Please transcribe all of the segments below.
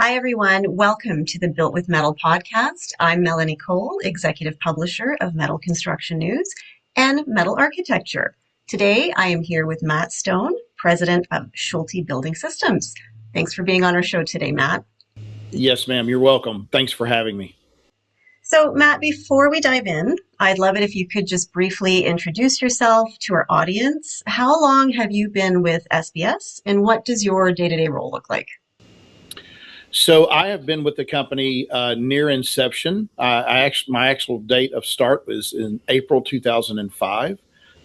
Hi, everyone. Welcome to the Built with Metal podcast. I'm Melanie Kowal, executive publisher of Metal Construction News and Metal Architecture. Today, I am here with Matt Stone, president of Schulte Building Systems. Thanks for being on our show today, Matt. Yes, ma'am. You're welcome. Thanks for having me. So, Matt, before we dive in, I'd love it if you could just briefly introduce yourself to our audience. How long have you been with SBS, and what does your day-to-day role look like? So I have been with the company near inception. My actual date of start was in April 2005,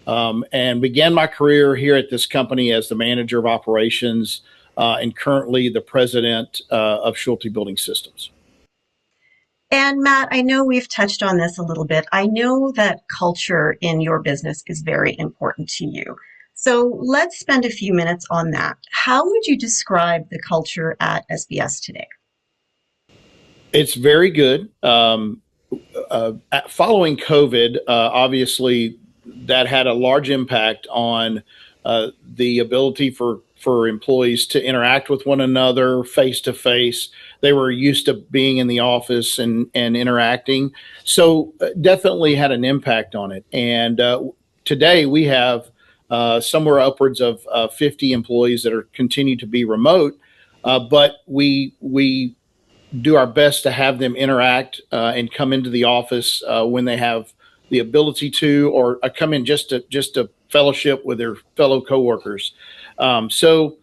and began my career here at this company as the manager of operations and currently the president of Schulte Building Systems. And Matt, I know we've touched on this a little bit. I know that culture in your business is very important to you. So let's spend a few minutes on that. How would you describe the culture at SBS today? It's very good. Following COVID, obviously, that had a large impact on the ability for employees to interact with one another face to face. They were used to being in the office and interacting. So definitely had an impact on it. And today we have somewhere upwards of 50 employees that are continue to be remote, but we do our best to have them interact and come into the office when they have the ability to, or come in just to fellowship with their fellow coworkers. Go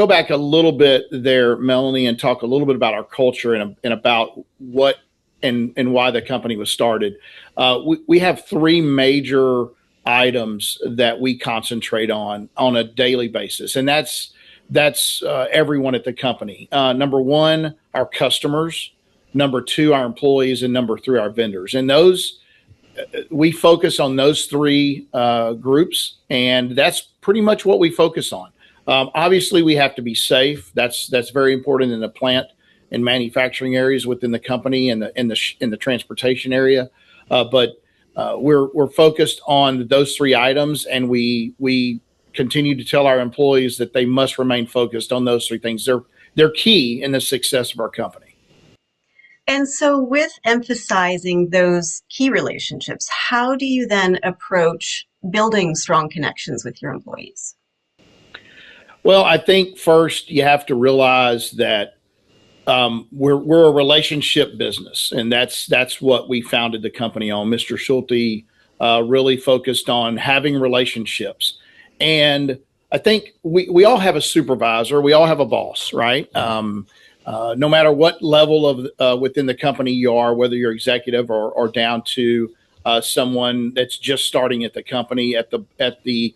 back a little bit there, Melanie, and talk a little bit about our culture and about what and why the company was started. We have three major items that we concentrate on a daily basis, and that's everyone at the company. Number one, our customers. Number two, our employees, and number three, our vendors. And those we focus on those three groups, and that's pretty much what we focus on. Obviously, we have to be safe. That's very important in the plant and manufacturing areas within the company and in the transportation area. But we're focused on those three items, and we continue to tell our employees that they must remain focused on those three things. They're key in the success of our company. And so with emphasizing those key relationships, how do you then approach building strong connections with your employees? Well, I think first you have to realize that we're a relationship business, and that's what we founded the company on. Mr. Schulte really focused on having relationships. And I think we all have a supervisor, we all have a boss, right? No matter what level of within the company you are, whether you're executive or down to someone that's just starting at the company at the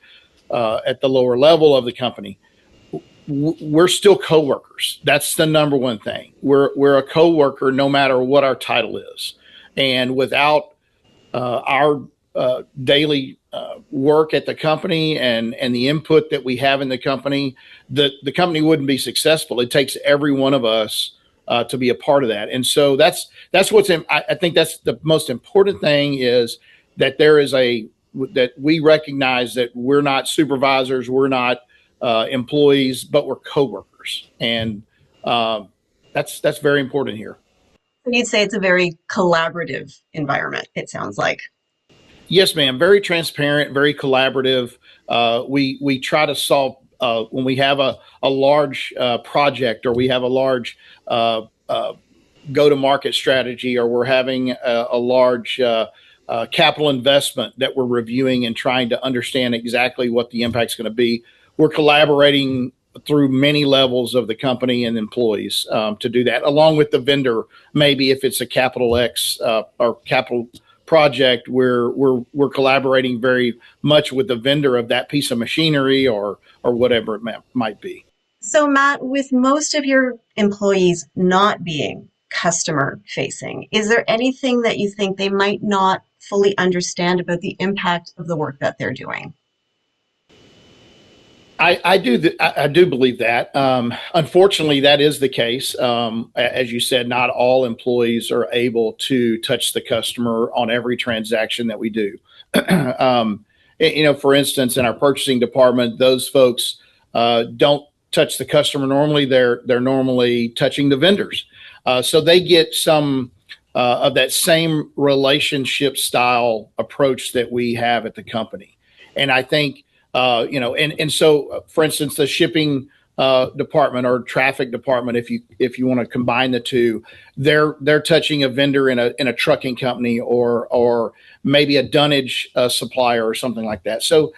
lower level of the company, we're still coworkers. That's the number one thing. We're a coworker no matter what our title is, and without our daily work at the company and the input that we have in the company, the company wouldn't be successful. It takes every one of us to be a part of that. And so that's what's I think that's the most important thing, is that that we recognize that we're not supervisors, we're not employees, but we're coworkers. And that's very important here. You'd say it's a very collaborative environment, it sounds like. Yes, ma'am. Very transparent, very collaborative. We try to solve when we have a large project, or we have a large go-to-market strategy, or we're having a large capital investment that we're reviewing and trying to understand exactly what the impact's going to be. We're collaborating through many levels of the company and employees to do that, along with the vendor. Maybe if it's a capital X or capital project, we're collaborating very much with the vendor of that piece of machinery or whatever it might be. So Matt, with most of your employees not being customer facing, is there anything that you think they might not fully understand about the impact of the work that they're doing? I do believe that. Unfortunately, that is the case. As you said, not all employees are able to touch the customer on every transaction that we do. For instance, in our purchasing department, those folks don't touch the customer normally, they're normally touching the vendors. So they get some of that same relationship style approach that we have at the company. And I think, and so, for instance, the shipping department or traffic department, if you want to combine the two, they're touching a vendor in a trucking company or maybe a dunnage supplier or something like that. So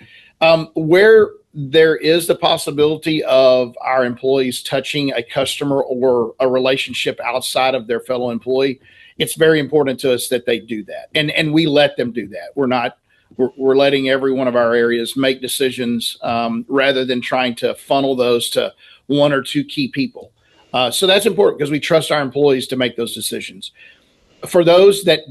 where there is the possibility of our employees touching a customer or a relationship outside of their fellow employee, it's very important to us that they do that, and we let them do that. We're letting every one of our areas make decisions rather than trying to funnel those to one or two key people. So that's important because we trust our employees to make those decisions. For those that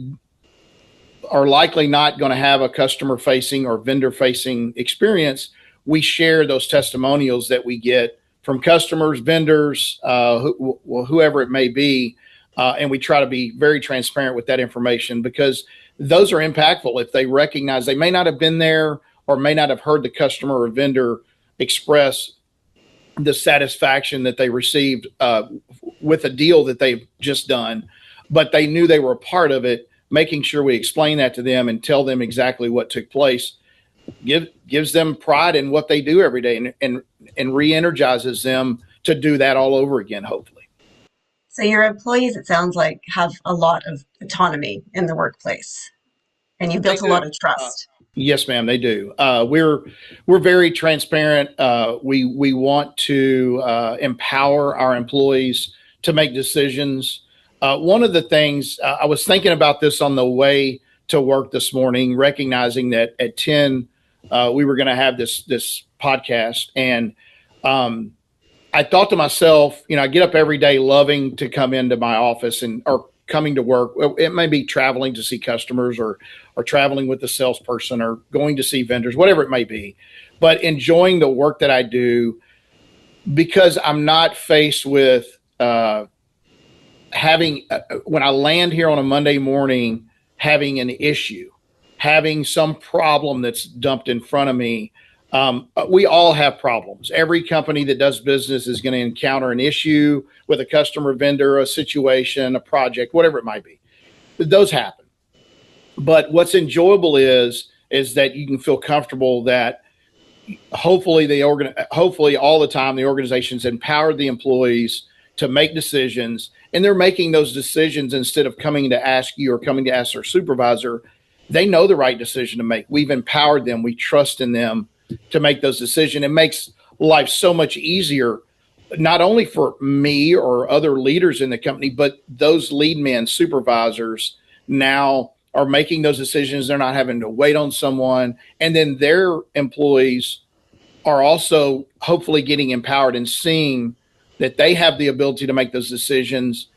are likely not going to have a customer facing or vendor facing experience, we share those testimonials that we get from customers, vendors, whoever it may be. And we try to be very transparent with that information because those are impactful. If they recognize they may not have been there or may not have heard the customer or vendor express the satisfaction that they received with a deal that they've just done, but they knew they were a part of it, making sure we explain that to them and tell them exactly what took place gives them pride in what they do every day and re-energizes them to do that all over again, hopefully. So your employees, it sounds like, have a lot of autonomy in the workplace, and you built a lot of trust. Yes, ma'am, they do. We're very transparent. We want to empower our employees to make decisions. One of the things I was thinking about this on the way to work this morning, recognizing that at 10 we were going to have this podcast, and I thought to myself, I get up every day loving to come into my office or coming to work. It may be traveling to see customers or traveling with the salesperson or going to see vendors, whatever it may be, but enjoying the work that I do because I'm not faced with having, when I land here on a Monday morning, having an issue, having some problem that's dumped in front of me. We all have problems. Every company that does business is going to encounter an issue with a customer, vendor, a situation, a project, whatever it might be. Those happen. But what's enjoyable is that you can feel comfortable that hopefully all the time the organization's empowered the employees to make decisions, and they're making those decisions instead of coming to ask you or coming to ask their supervisor. They know the right decision to make. We've empowered them. We trust in them to make those decisions. It makes life so much easier, not only for me or other leaders in the company, but those lead men, supervisors now are making those decisions. They're not having to wait on someone. And then their employees are also hopefully getting empowered and seeing that they have the ability to make those decisions,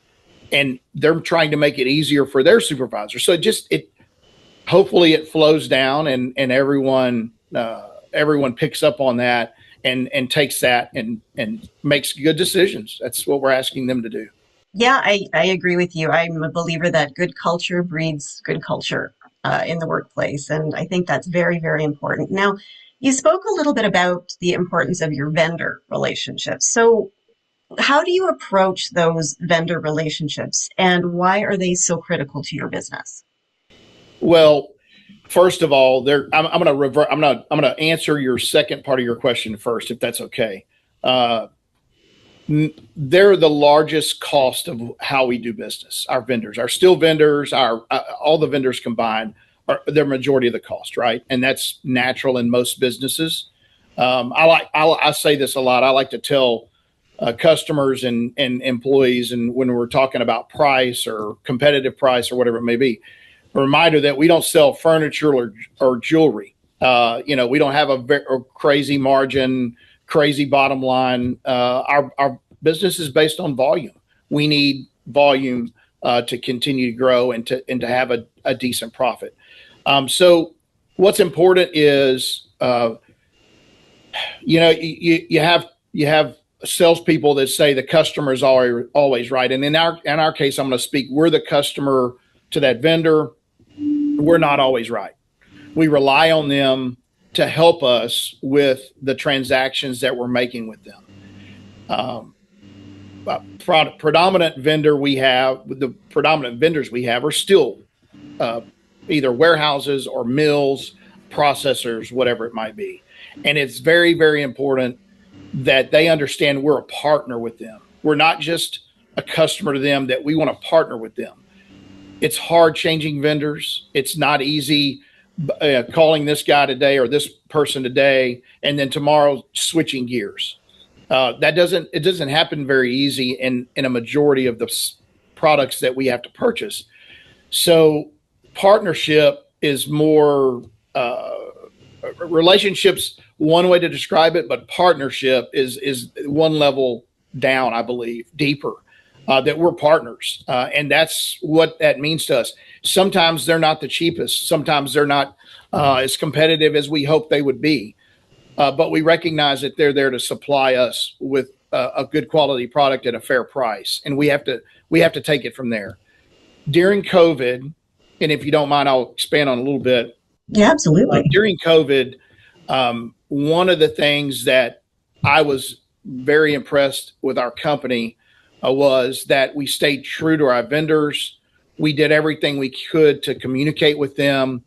and they're trying to make it easier for their supervisor. So hopefully it flows down and everyone picks up on that and takes that and makes good decisions. That's what we're asking them to do. Yeah, I agree with you. I'm a believer that good culture breeds good culture in the workplace. And I think that's very, very important. Now, you spoke a little bit about the importance of your vendor relationships. So how do you approach those vendor relationships, and why are they so critical to your business? Well, first of all, I'm going to answer your second part of your question first, if that's okay. They're the largest cost of how we do business. Our vendors, our steel vendors, all the vendors combined are the majority of the cost, right? And that's natural in most businesses. I say this a lot. I like to tell customers and employees, and when we're talking about price or competitive price or whatever it may be, a reminder that we don't sell furniture or jewelry. We don't have a crazy margin, crazy bottom line. Our business is based on volume. We need volume to continue to grow and to have a decent profit. So what's important is, you have salespeople that say the customer is always right. And in our case, I'm going to speak, we're the customer to that vendor. We're not always right. We rely on them to help us with the transactions that we're making with them. predominant vendor we have, the predominant vendors we have are still uh, either warehouses or mills, processors, whatever it might be. And it's very, very important that they understand we're a partner with them. We're not just a customer to them, that we want to partner with them. It's hard changing vendors. It's not easy calling this guy today or this person today, and then tomorrow switching gears. It doesn't happen very easy in a majority of the products that we have to purchase. So partnership is more relationships, one way to describe it, but partnership is one level down, I believe, deeper. That we're partners, and that's what that means to us. Sometimes they're not the cheapest. Sometimes they're not as competitive as we hope they would be. But we recognize that they're there to supply us with a good quality product at a fair price, and we have to take it from there. During COVID, and if you don't mind, I'll expand on a little bit. Yeah, absolutely. During COVID, one of the things that I was very impressed with our company was that we stayed true to our vendors. We did everything we could to communicate with them.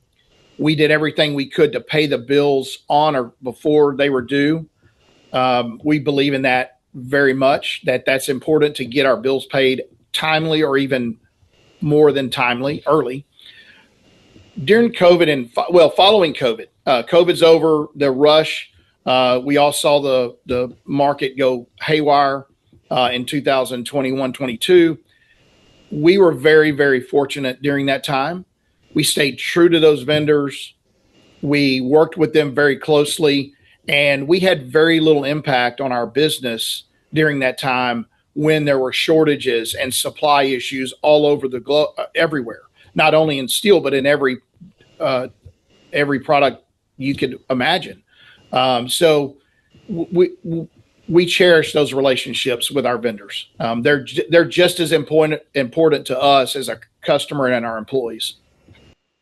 We did everything we could to pay the bills on or before they were due. We believe in that very much, that's important to get our bills paid timely or even more than timely, early. During COVID following COVID, COVID's over, the rush. We all saw the market go haywire in 2021, 22. We were very, very fortunate during that time. We stayed true to those vendors. We worked with them very closely, and we had very little impact on our business during that time when there were shortages and supply issues all over the globe, everywhere, not only in steel, but in every product you could imagine. So we cherish those relationships with our vendors. They're just as important to us as a customer and our employees.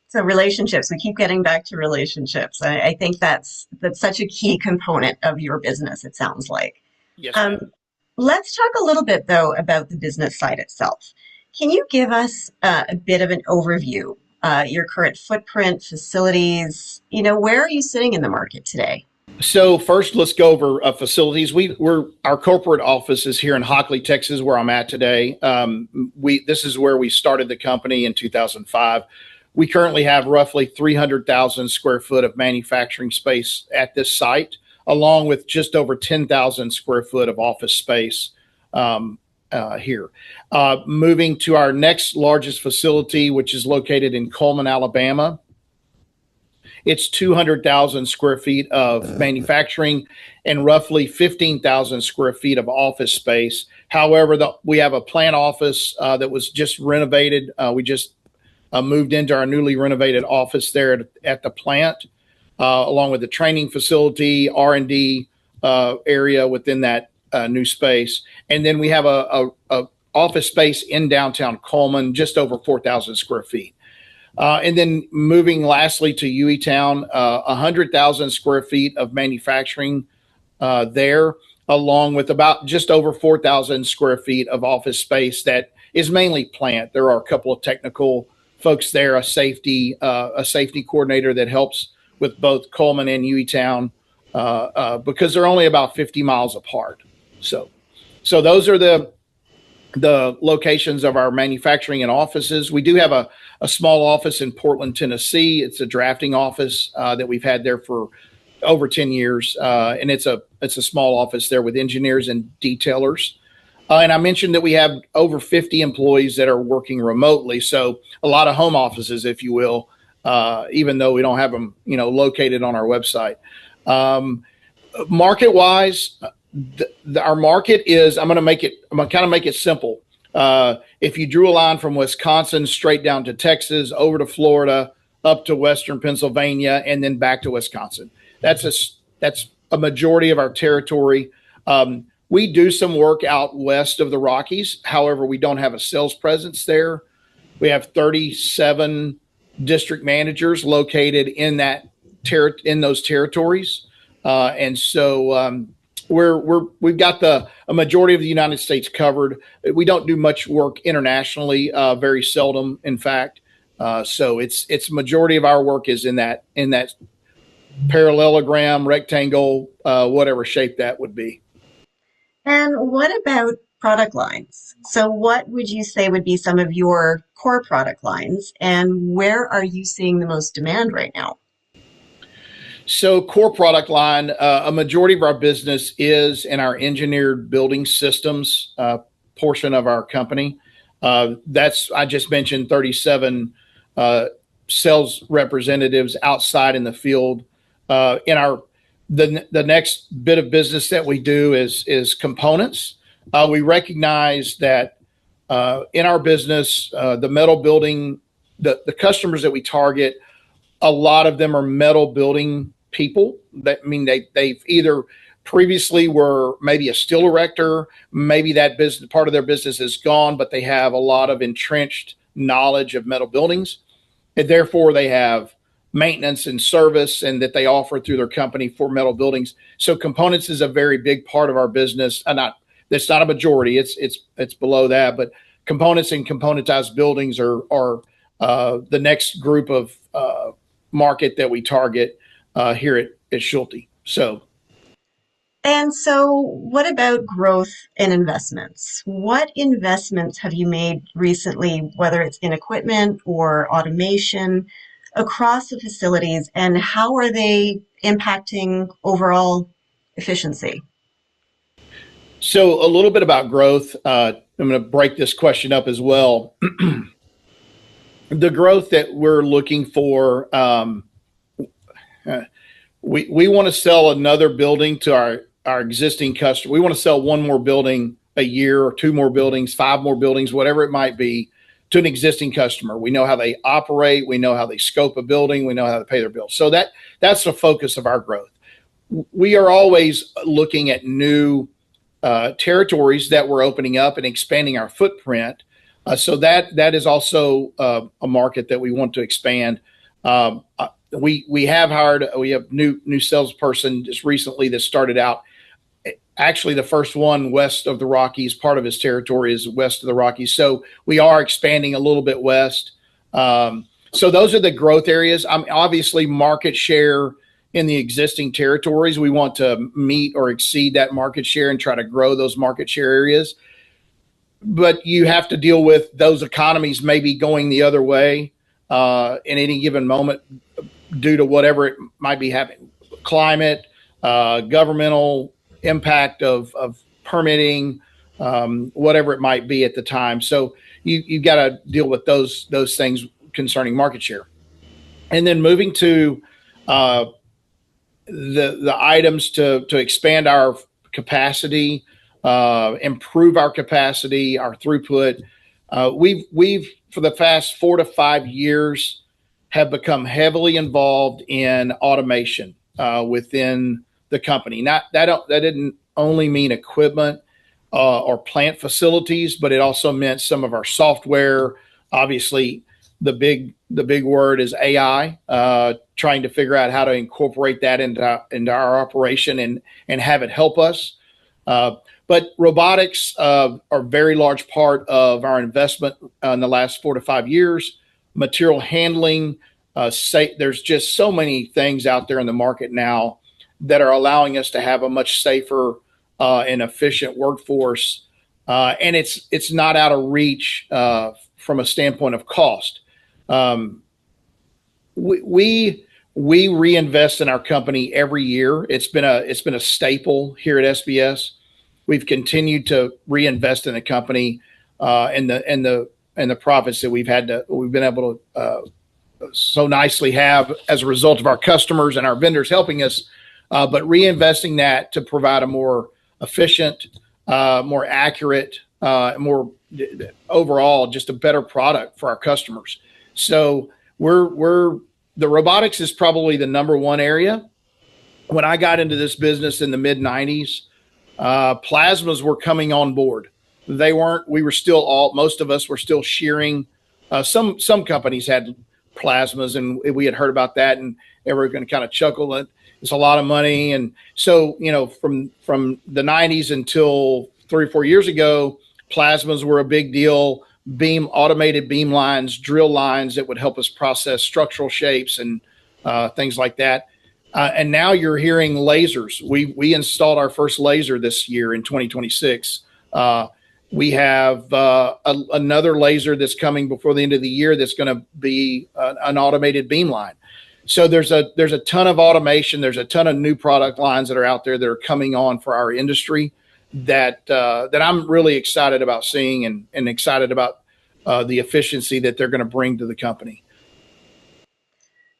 So relationships, we keep getting back to relationships. I think that's such a key component of your business, it sounds like. Yes, Um, ma'am. let's talk a little bit though about the business side itself. Can you give us a bit of an overview, your current footprint, facilities, where are you sitting in the market today? So first, let's go over facilities. We're our corporate office is here in Hockley, Texas, where I'm at today. This is where we started the company in 2005. We currently have roughly 300,000 square foot of manufacturing space at this site, along with just over 10,000 square foot of office space here. Moving to our next largest facility, which is located in Coleman, Alabama. It's 200,000 square feet of manufacturing and roughly 15,000 square feet of office space. However, we have a plant office that was just renovated. We just moved into our newly renovated office there at the plant, along with the training facility, R&D area within that new space. And then we have a office space in downtown Coleman, just over 4,000 square feet. And then moving lastly to Hueytown, 100,000 square feet of manufacturing there, along with about just over 4,000 square feet of office space that is mainly plant. There are a couple of technical folks there, a safety coordinator that helps with both Coleman and Hueytown because they're only about 50 miles apart. So those are the locations of our manufacturing and offices. We do have a small office in Portland, Tennessee. It's a drafting office that we've had there for over 10 years. And it's a small office there with engineers and detailers. And I mentioned that we have over 50 employees that are working remotely. So a lot of home offices, if you will, even though we don't have them, located on our website. Market wise, our market is, I'm going to kind of make it simple. If you drew a line from Wisconsin straight down to Texas, over to Florida, up to Western Pennsylvania, and then back to Wisconsin, that's a majority of our territory. We do some work out west of the Rockies. However, we don't have a sales presence there. We have 37 district managers located in those territories. And so we've got a majority of the United States covered. We don't do much work internationally, very seldom, in fact. So it's majority of our work is in that parallelogram, rectangle, whatever shape that would be. And what about product lines? So, what would you say would be some of your core product lines, and where are you seeing the most demand right now? So, core product line, a majority of our business is in our engineered building systems portion of our company. That's I just mentioned 37 uh, sales representatives outside in the field. In our the next bit of business that we do is components. We recognize that in our business, the metal building, the customers that we target, a lot of them are metal building people. That I mean they've either previously were maybe a steel erector, maybe that business part of their business is gone, but they have a lot of entrenched knowledge of metal buildings, and therefore they have maintenance and service and that they offer through their company for metal buildings. So components is a very big part of our business. Not That's not a majority. It's below that, but components and componentized buildings are the next group of market that we target here at Schulte. So And so, what about growth and investments? What investments have you made recently, whether it's in equipment or automation across the facilities, and how are they impacting overall efficiency? so a little bit about growth. I'm going to break this question up as well. The growth that we're looking for, uh, we want to sell another building to our existing customer. We want to sell one more building a year, or two more buildings, five more buildings, whatever it might be, to an existing customer. We know how they operate. We know how they scope a building. We know how to pay their bills. So that's the focus of our growth. We are always looking at new territories that we're opening up and expanding our footprint. So that is also a market that we want to expand. We have hired, we have new salesperson just recently that started out. Actually, the first one west of the Rockies, part of his territory is west of the Rockies. So we are expanding a little bit west. So those are the growth areas. Obviously, market share in the existing territories. We want to meet or exceed that market share and try to grow those market share areas. But you have to deal with those economies maybe going the other way in any given moment due to whatever it might be happening, climate, governmental impact of permitting, whatever it might be at the time. So you've got to deal with those things concerning market share. And then moving to uh, the items to expand our capacity, improve our capacity, our throughput. We've for the past 4 to 5 years have become heavily involved in automation within the company. Not that didn't only mean equipment or plant facilities, but it also meant some of our software. Obviously, the big word is AI. Trying to figure out how to incorporate that into our operation and have it help us. But robotics are a very large part of our investment in the last 4 to 5 years. Material handling, there's just so many things out there in the market now that are allowing us to have a much safer and efficient workforce, and it's not out of reach from a standpoint of cost. Um, we reinvest in our company every year. It's been a staple here at SBS. We've continued to reinvest in the company and the profits that we've been able to so nicely have as a result of our customers and our vendors helping us, but reinvesting that to provide a more efficient, more accurate, more overall just a better product for our customers. So we're the robotics is probably the number one area. When I got into this business in the mid '90s, plasmas were coming on board. They weren't. We were still all. Most of us were still shearing. Some companies had plasmas, and we had heard about that, and everyone going to kind of chuckle that it's a lot of money. And so, from the 90s until 3 or 4 years ago, plasmas were a big deal. Automated beam lines, drill lines that would help us process structural shapes and things like that. And now you're hearing lasers. We installed our first laser this year in 2026. We have another laser that's coming before the end of the year that's going to be an automated beam line. So there's a ton of automation. There's a ton of new product lines that are out there that are coming on for our industry that I'm really excited about seeing and excited about the efficiency that they're going to bring to the company.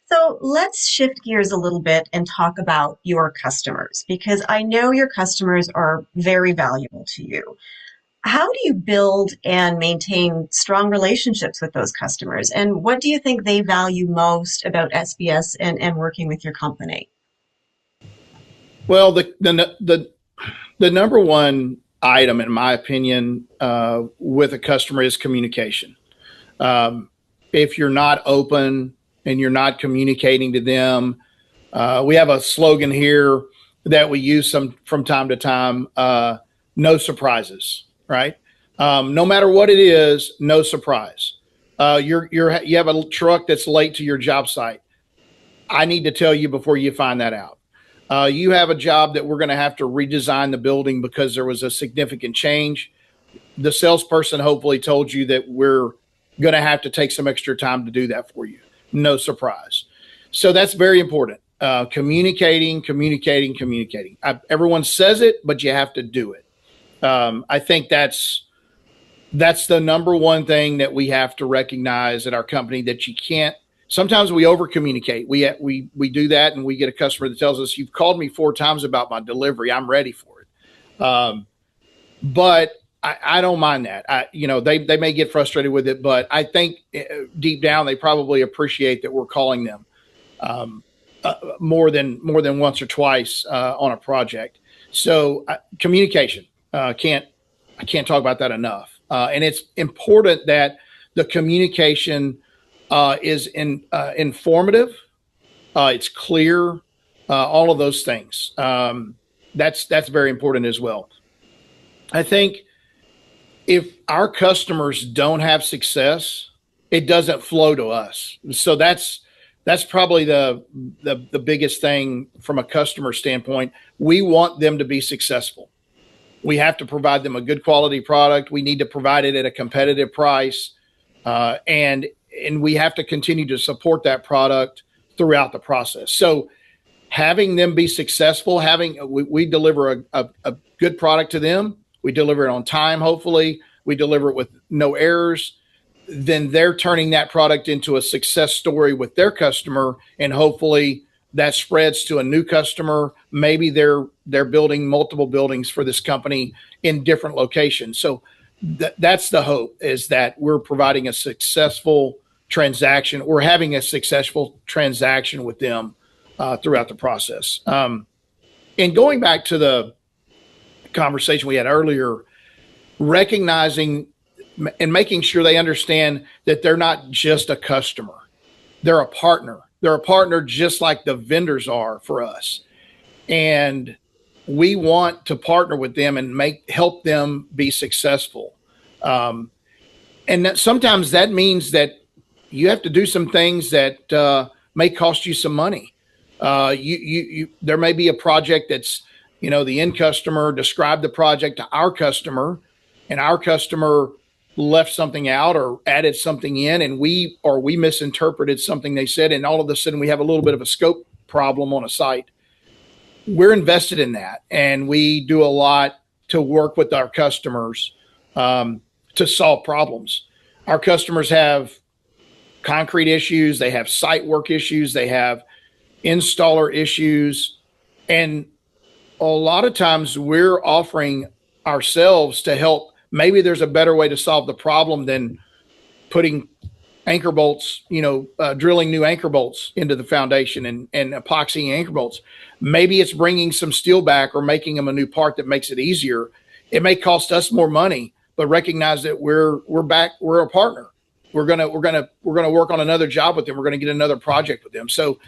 So let's shift gears a little bit and talk about your customers, because I know your customers are very valuable to you. How do you build and maintain strong relationships with those customers? And what do you think they value most about SBS and working with your company? Well, the number one item, in my opinion, with a customer is communication. If you're not open and you're not communicating to them, we have a slogan here that we use from time to time: no surprises. Right? No matter what it is, no surprise. You have a truck that's late to your job site. I need to tell you before you find that out. You have a job that we're going to have to redesign the building because there was a significant change. The salesperson hopefully told you that we're going to have to take some extra time to do that for you. No surprise. So that's very important. Communicating. Everyone says it, but you have to do it. I think that's the number one thing that we have to recognize at our company, that you can't. Sometimes we over communicate. We do that, and we get a customer that tells us, "You've called me 4 times about my delivery. I'm ready for it." But I don't mind that. They may get frustrated with it, but I think deep down they probably appreciate that we're calling them more than once or twice on a project. So communication. I can't talk about that enough. And it's important that the communication is informative. It's clear. All of those things. That's very important as well. I think if our customers don't have success, it doesn't flow to us. So that's probably the biggest thing from a customer standpoint. We want them to be successful. We have to provide them a good quality product. We need to provide it at a competitive price, and we have to continue to support that product throughout the process. So having them be successful, we deliver a good product to them. We deliver it on time, hopefully. We deliver it with no errors. Then they're turning that product into a success story with their customer, and hopefully that spreads to a new customer. Maybe they're building multiple buildings for this company in different locations. So that's the hope, is that we're providing a successful transaction. We're having a successful transaction with them throughout the process. And going back to the conversation we had earlier, recognizing and making sure they understand that they're not just a customer. They're a partner. They're a partner just like the vendors are for us. And we want to partner with them and help them be successful. And sometimes that means that you have to do some things that may cost you some money. There may be a project that's, the end customer described the project to our customer, and our customer left something out or added something in, and we misinterpreted something they said, and all of a sudden we have a little bit of a scope problem on a site. We're invested in that, and we do a lot to work with our customers to solve problems. Our customers have concrete issues, they have site work issues, they have installer issues, and a lot of times we're offering ourselves to help. Maybe there's a better way to solve the problem than putting anchor bolts, drilling new anchor bolts into the foundation and epoxying anchor bolts. Maybe it's bringing some steel back or making them a new part that makes it easier. It may cost us more money, but recognize that we're a partner. we're gonna work on another job with them. We're gonna get another project with them. So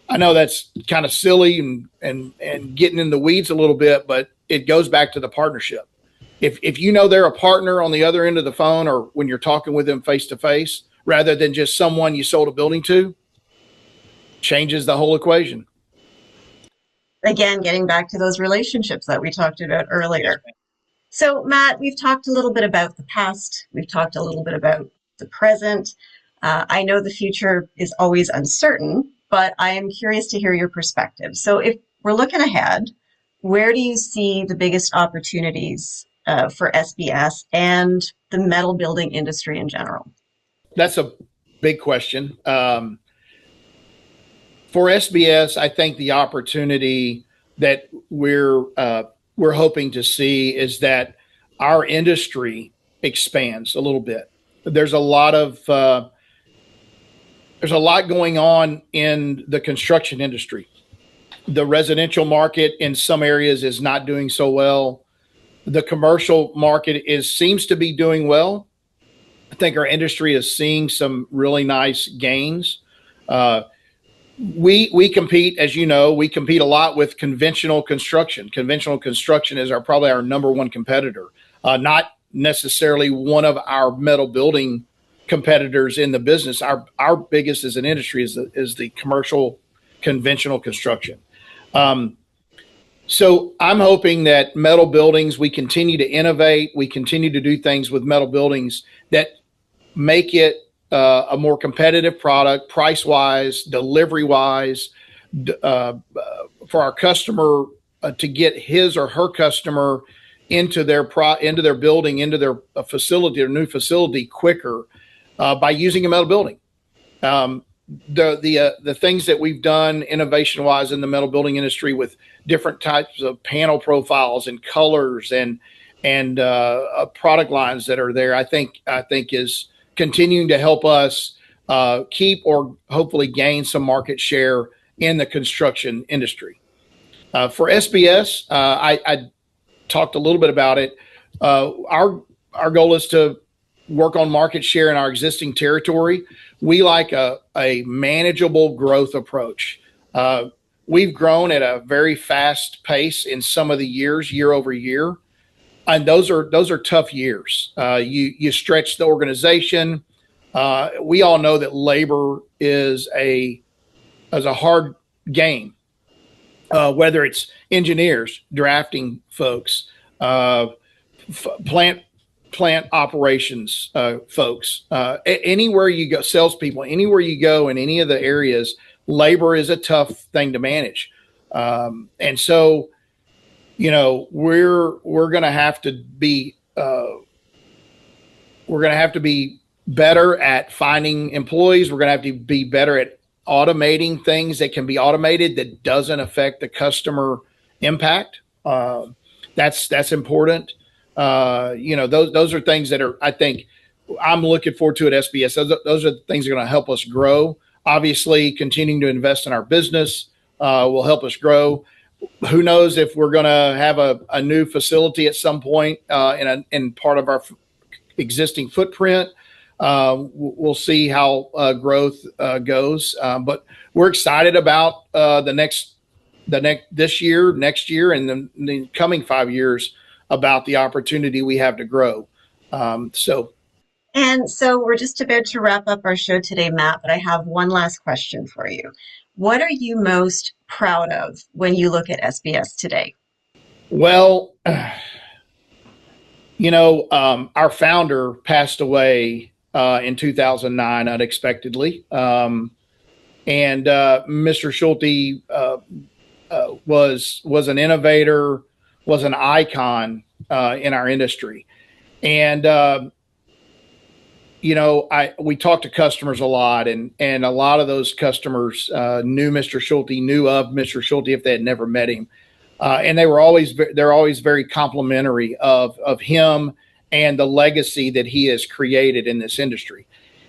I know that's kind of silly and getting in the weeds a little bit, but it goes back to the partnership. If you know they're a partner on the other end of the phone or when you're talking with them face to face, rather than just someone you sold a building to, changes the whole equation. Again, getting back to those relationships that we talked about Yes, earlier. So, Matt, we've talked a little bit about the past. We've talked a little bit about the present. I know the future is always uncertain, but I am curious to hear your perspective. So, if we're looking ahead, where do you see the biggest opportunities for SBS and the metal building industry in general? that's a big question. For SBS, I think the opportunity that we're hoping to see is that our industry expands a little bit. There's a lot of there's a lot going on in the construction industry. The residential market in some areas is not doing so well. The commercial market seems to be doing well. I think our industry is seeing some really nice gains. Uh, we compete, as you know, we compete a lot with conventional construction. Conventional construction is probably our number one competitor, not necessarily one of our metal building competitors in the business. Our biggest as an industry is the commercial conventional construction. Um, so I'm hoping that metal buildings, we continue to innovate, we continue to do things with metal buildings that make it a more competitive product, price wise, delivery wise, uh, for our customer to get his or her customer into their building, into their facility or new facility quicker by using a metal building. Um, the things that we've done innovation wise in the metal building industry with different types of panel profiles and colors and product lines that are there, I think is continuing to help us keep or hopefully gain some market share in the construction industry. For SBS, I talked a little bit about it. Our goal is to work on market share in our existing territory. We like a manageable growth approach. We've grown at a very fast pace in some of the years, year over year, and those are tough years. You stretch the organization. We all know that labor is a hard game. Whether it's engineers, drafting folks, uh, plant operations folks, anywhere you go, salespeople, anywhere you go in any of the areas, labor is a tough thing to manage. And so, we're going to have to be better at finding employees. We're going to have to be better at automating things that can be automated that doesn't affect the customer impact. That's important. Those are things that I think I'm looking forward to at SBS. Those are the things that are going to help us grow. Obviously, continuing to invest in our business will help us grow. Who knows if we're going to have a new facility at some point in part of our existing footprint. We'll see how growth goes, but we're excited about this year, next year, and the coming 5 years about the opportunity we have to grow. So And so we're just about to wrap up our show today, Matt, but I have one last question for you. What are you most proud of when you look at SBS today? well, our founder passed away in 2009 unexpectedly, and Mr. Schulte was an innovator, was an icon in our industry, and we talked to customers a lot, and a lot of those customers knew Mr. Schulte, knew of Mr. Schulte if they had never met him, and they're always very complimentary of him and the legacy that he has created in this industry.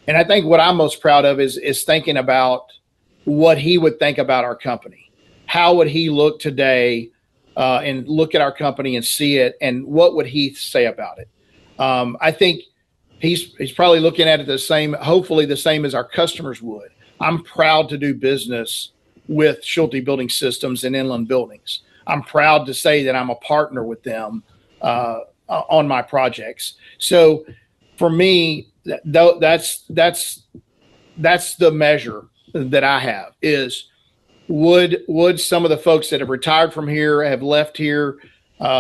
And I think what I'm most proud of is thinking about what he would think about our company. How would he look today and look at our company and see it, and what would he say about it? I think he's probably looking at it the same, hopefully the same as our customers would. I'm proud to do business with Schulte Building Systems and Inland Buildings. I'm proud to say that I'm a partner with them on my projects. So for me, that's the measure that I have is would some of the folks that have retired from here, have left here,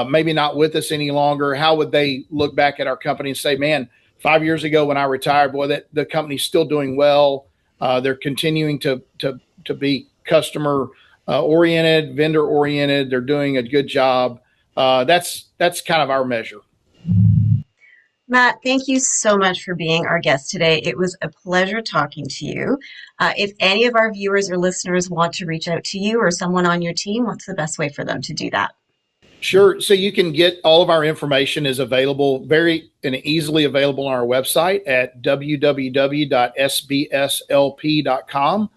maybe not with us any longer, how would they look back at our company and say, man, 5 years ago when I retired, boy, that the company's still doing well. They're continuing to be customer oriented, vendor oriented. They're doing a good job. That's kind of our measure. Matt, thank you so much for being our guest today. It was a pleasure talking to you. If any of our viewers or listeners want to reach out to you or someone on your team, what's the best way for them to do that? Sure. So you can get all of our information is available very and easily available on our website at www.sbslp.com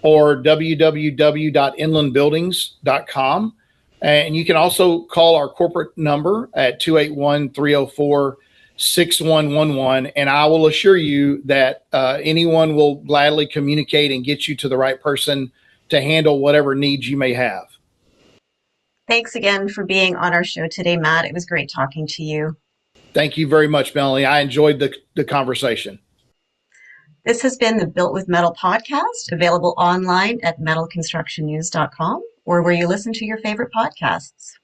or www.inlandbuildings.com. And you can also call our corporate number at 281-304-6111. And I will assure you that anyone will gladly communicate and get you to the right person to handle whatever needs you may have. Thanks again for being on our show today, Matt. It was great talking to you. Thank you very much, Melanie. I enjoyed the conversation. This has been the Built with Metal podcast, available online at metalconstructionnews.com or where you listen to your favorite podcasts.